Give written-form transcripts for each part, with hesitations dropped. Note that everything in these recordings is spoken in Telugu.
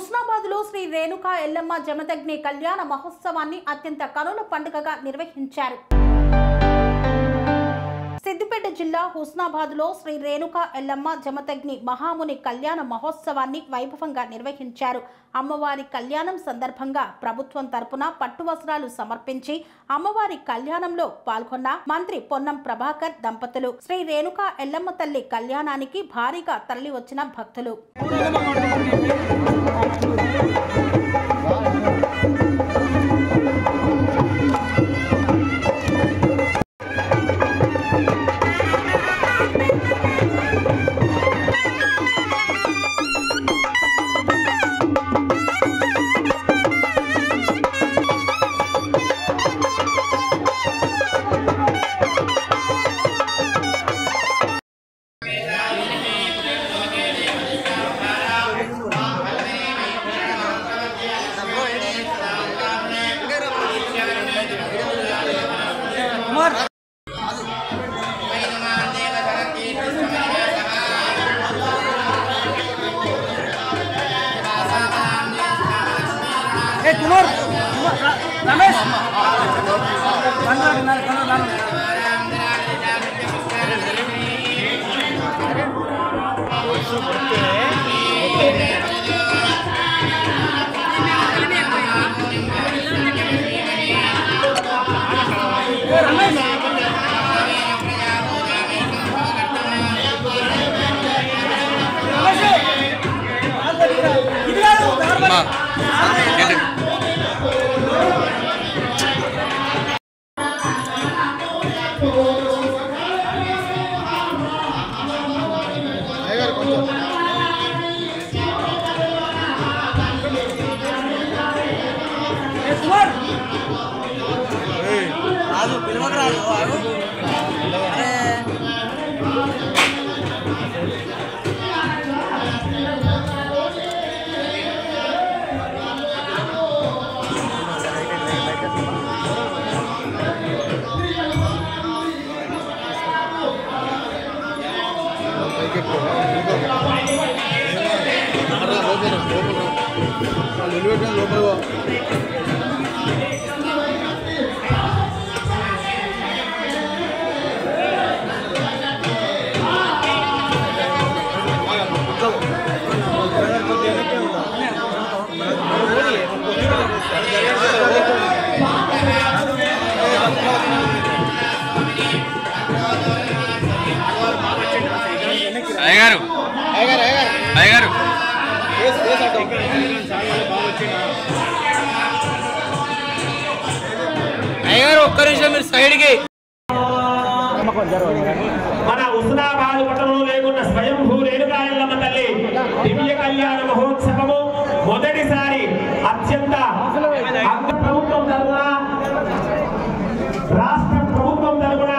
హుస్నాబాద్లో శ్రీ రేణుకా ఎల్లమ్మ జమదగ్ని కళ్యాణ మహోత్సవాన్ని అత్యంత కనుల పండుగగా నిర్వహించారు. సిద్దిపేట జిల్లా హుస్నాబాద్లో శ్రీ రేణుకా ఎల్లమ్మ జమదగ్ని మహాముని కళ్యాణ మహోత్సవాన్ని వైభవంగా నిర్వహించారు. అమ్మవారి కళ్యాణం సందర్భంగా ప్రభుత్వం తరపున పట్టు వస్త్రాలు సమర్పించి అమ్మవారి కళ్యాణంలో పాల్గొన్న మంత్రి పొన్నం ప్రభాకర్ దంపతులు శ్రీ రేణుకా ఎల్లమ్మ తల్లి కళ్యాణానికి భారీగా తరలి వచ్చిన భక్తులు. कुमार रमेश మన హుస్నాబాద్ పట్టణంలో లేకున్న స్వయంభూ రేణుకా ఎల్లమ్మ తల్లి దివ్య కళ్యాణ మహోత్సవము మొదటిసారి అత్యంత ప్రభుత్వం తరపున రాష్ట్ర ప్రభుత్వం తరపున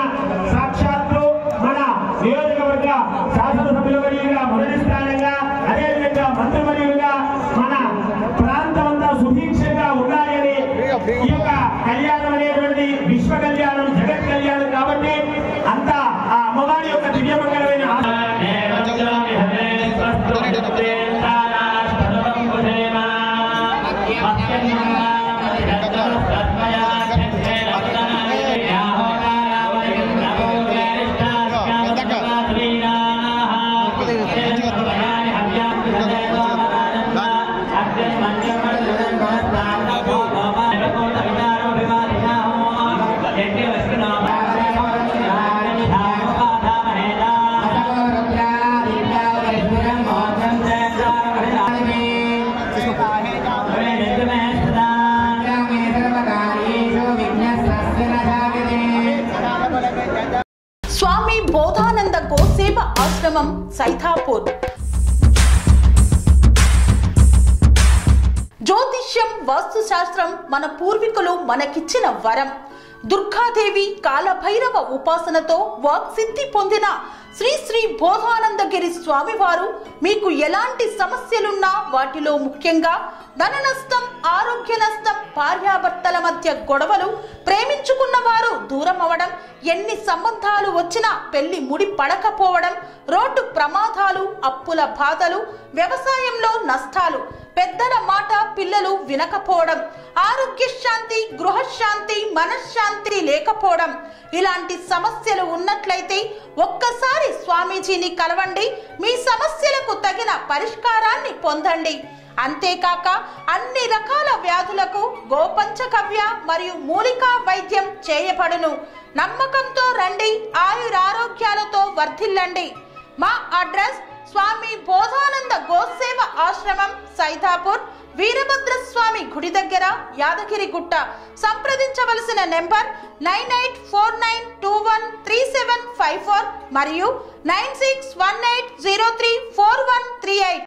సాక్షాత్తు మన నియోజకవర్గ శాసనసభ్యులుగా మొదటి స్థానంగా అదేవిధంగా మంత్రివర్యులుగా మన ప్రాంతం అంతా సుభిక్షంగా ఉండాలని ఈ యొక్క కళ్యాణం అనేటువంటి విశ్వ కళ్యాణం జగత్ కళ్యాణం కాబట్టి అంతా ఆ అమ్మవారి యొక్క దివ్యమంగళమైన స్వామి బోధానంద గోసేవ ఆశ్రమం సైథాపూర్. జ్యోతిష్యం వాస్తుశాస్త్రం మన పూర్వీకులు మనకిచ్చిన వరం. దుర్గాదేవి కాలభైరవ ఉపాసనతో వాక్సిద్ధి పొందిన శ్రీ శ్రీ బోధానందగిరి స్వామివారు మీకు ఎలాంటి సమస్యలున్నా వాటిలో ముఖ్యంగా ధన నష్టం, ఆరోగ్య నష్టం, భార్యాభర్తల మధ్య గొడవలు, ప్రేమించుకున్న వారు దూరం అవడం, ఎన్ని సంబంధాలు వచ్చినా పెళ్లి ముడి పడకపోవడం, రోడ్డు ప్రమాదాలు, అప్పుల బాధలు, వ్యవసాయంలో నష్టాలు, పెద్దల మాట పిల్లలు వినకపోవడం, ఆరోగ్య శాంతి, గృహశాంతి, మనశ్శాంతి లేకపోవడం, ఇలాంటి సమస్యలు ఉన్నట్లయితే ఒక్కసారి స్వామీజీని కలవండి. మీ సమస్యలకు తగిన పరిష్కారాన్ని పొందండి. అంతేకాక అన్ని రకాల వ్యాధులకు గోపంచకవ్య మరియు మూలికా వైద్యం చేయబడును. నమ్మకంతో రండి, ఆయురారోగ్యాలతో వర్ధిల్లండి. మా అడ్రస్ స్వామి బోధానంద గోసేవ ఆశ్రమం, సైదాపూర్, వీరభద్ర స్వామి గుడి దగ్గర, యాదగిరిగుట్ట. సంప్రదించవలసిన నెంబర్ 9849213754 మరియు 9618034138.